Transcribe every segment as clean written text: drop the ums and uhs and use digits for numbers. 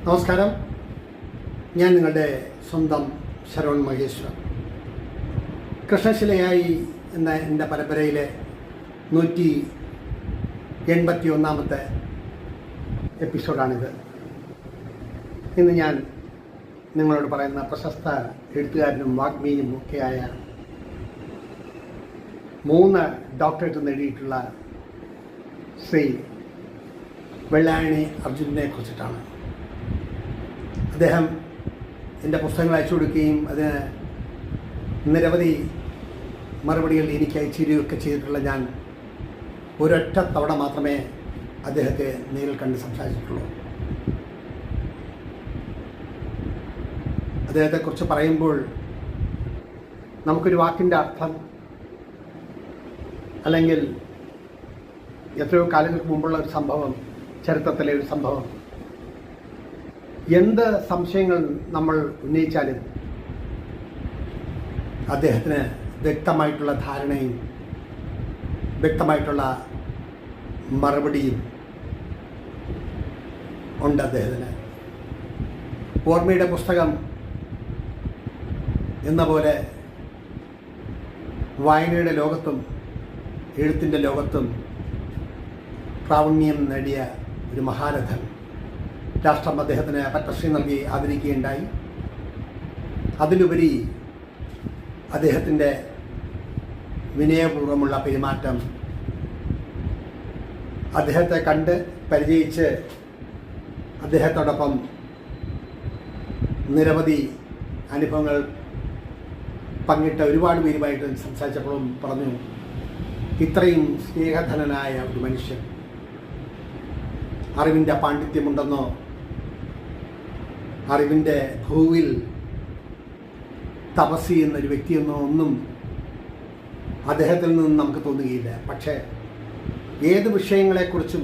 നമസ്കാരം. ഞാൻ നിങ്ങളുടെ സ്വന്തം ശരവൺ മഹേശ്വർ. കൃഷ്ണശിലയായി എന്ന എൻ്റെ പരമ്പരയിലെ 181ാമത്തെ എപ്പിസോഡാണിത്. ഇന്ന് ഞാൻ നിങ്ങളോട് പറയുന്ന പ്രശസ്ത എഴുത്തുകാരനും വാഗ്മിയും ഒക്കെയായ 3 ഡോക്ടറേറ്റ് നേടിയിട്ടുള്ള ശ്രീ വെള്ളായണി അർജുനനെ കുറിച്ചിട്ടാണ്. അദ്ദേഹം എൻ്റെ പുസ്തകങ്ങൾ അയച്ചു കൊടുക്കുകയും അതിന് നിരവധി മറുപടികൾ എനിക്ക് അയച്ചുതരികയൊക്കെ ചെയ്തിട്ടുള്ള ഞാൻ ഒരൊറ്റ തവണ മാത്രമേ അദ്ദേഹത്തെ നേരിൽ കണ്ട് സംസാരിച്ചിട്ടുള്ളൂ. അദ്ദേഹത്തെക്കുറിച്ച് പറയുമ്പോൾ നമുക്കൊരു വാക്കിൻ്റെ അർത്ഥം അല്ലെങ്കിൽ എത്രയോ കാലങ്ങൾക്ക് മുമ്പുള്ള ഒരു സംഭവം, ചരിത്രത്തിലെ ഒരു സംഭവം, എന്ത് സംശയങ്ങൾ നമ്മൾ ഉന്നയിച്ചാലും അദ്ദേഹത്തിന് വ്യക്തമായിട്ടുള്ള ധാരണയും വ്യക്തമായിട്ടുള്ള മറുപടിയും ഉണ്ട് അദ്ദേഹത്തിന്. ഓർമ്മയുടെ പുസ്തകം എന്ന പോലെ വായനയുടെ ലോകത്തും എഴുത്തിൻ്റെ ലോകത്തും പ്രാവീണ്യം നേടിയ ഒരു മഹാരഥൻ. രാഷ്ട്രം അദ്ദേഹത്തിന് പത്മശ്രീ നൽകി ആദരിക്കുകയുണ്ടായി. അതിലുപരി അദ്ദേഹത്തിൻ്റെ വിനയപൂർവ്വമുള്ള പെരുമാറ്റം, അദ്ദേഹത്തെ കണ്ട് പരിചയിച്ച് അദ്ദേഹത്തോടൊപ്പം നിരവധി അനുഭവങ്ങൾ പങ്കിട്ട ഒരുപാട് പേരുമായിട്ട് സംസാരിച്ചപ്പോഴും പറഞ്ഞു, ഇത്രയും സ്നേഹധനനായ ഒരു മനുഷ്യൻ, അറിവിൻ്റെ പാണ്ഡിത്യമുണ്ടെന്നോ അറിവിൻ്റെ ഭൂവിൽ തപസ് ചെയ്യുന്ന ഒരു വ്യക്തിയെന്നോ ഒന്നും അദ്ദേഹത്തിൽ നിന്നും നമുക്ക് തോന്നുകയില്ല. പക്ഷേ ഏത് വിഷയങ്ങളെക്കുറിച്ചും,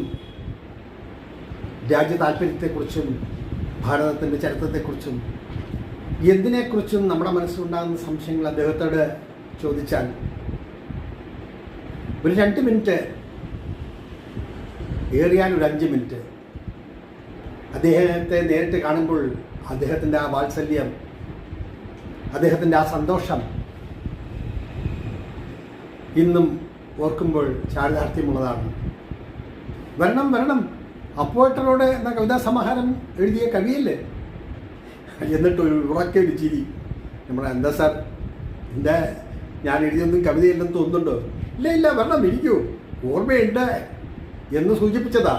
രാജ്യ താല്പര്യത്തെക്കുറിച്ചും ഭാരതത്തിൻ്റെ ചരിത്രത്തെക്കുറിച്ചും എന്തിനെക്കുറിച്ചും നമ്മുടെ മനസ്സിലുണ്ടാകുന്ന സംശയങ്ങൾ അദ്ദേഹത്തോട് ചോദിച്ചാൽ ഒരു 2 മിനിറ്റ്, ഏറിയാൽ ഒരു 5 മിനിറ്റ് അദ്ദേഹത്തെ നേരിട്ട് കാണുമ്പോൾ അദ്ദേഹത്തിൻ്റെ ആ വാത്സല്യം, അദ്ദേഹത്തിൻ്റെ ആ സന്തോഷം ഇന്നും ഓർക്കുമ്പോൾ ചാരിതാർത്ഥ്യമുള്ളതാണ്. വരണം വരണം, അപ്പോട്ടറോട് എന്ന കവിതാ സമാഹാരം എഴുതിയ കവിയല്ലേ, എന്നിട്ടൊരു ഉറക്കൊരു ചിരി. നമ്മുടെ എന്താ സാർ, എൻ്റെ ഞാൻ എഴുതിയൊന്നും കവിതയില്ലെന്ന് തോന്നുന്നുണ്ടോ? ഇല്ല ഇല്ല, വരണം, ഇരിക്കൂ, ഓർമ്മയുണ്ട് എന്ന് സൂചിപ്പിച്ചതാ.